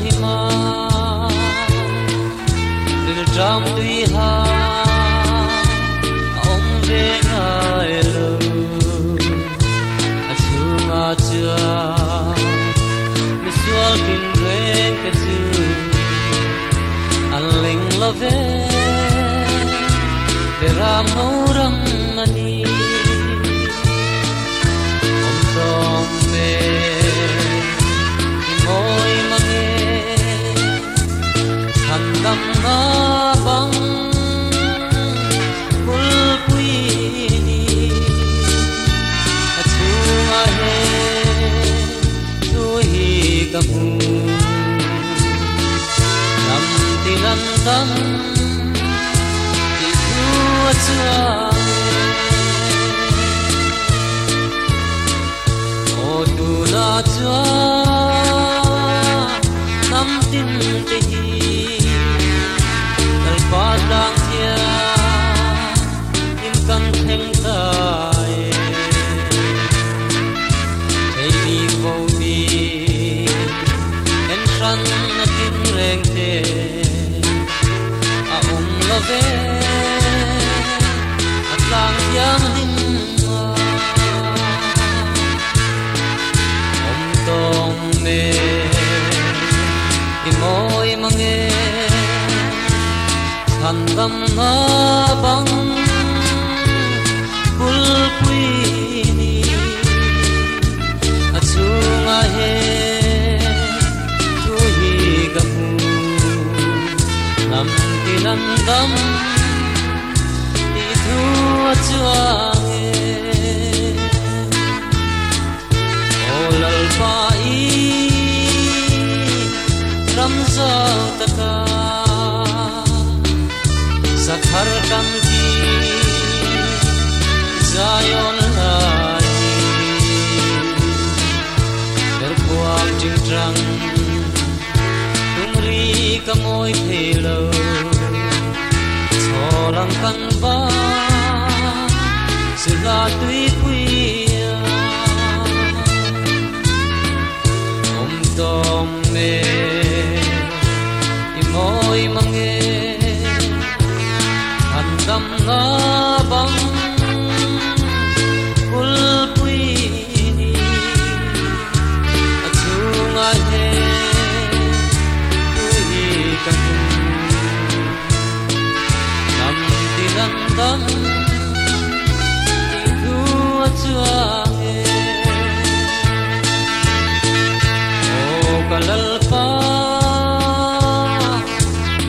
hi ma dil tram tui ha om ve ngai lo a chunga cha mi sual kin re ka chu an ling lo ve ram no ram ani om tom me moi mange handam na bang kul pui ni achunga he tu hi ka mu nam tinan tam o tu la cha nam tin te hi dal pa dang tia in kan theng tai ei mi vo mi en san na tin reng te a lo ve lang yang him om tom me i moi mange handam na bang kul pui ni achunga he tu hi ga mu nam tinan dam chuang o lal pa i ram zau taka sakhar kam ji zayon lai der puang jing trăng tumri kamoi phelo cholang kan ba sila tui puya om tom me i moi mange handam na bang kul pui ni achunga he tui ka nam tinan dam o kalal pa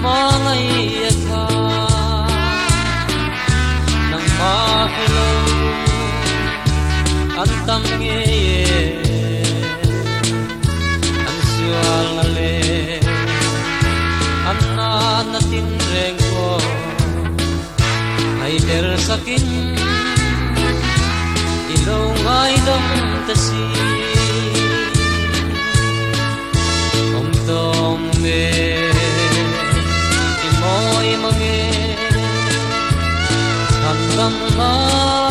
mangai tha nang ma hello an tam nge an sual na le an na tin reng ko ai der sakin lo ngai dom ta si om tom me i moi mange handam na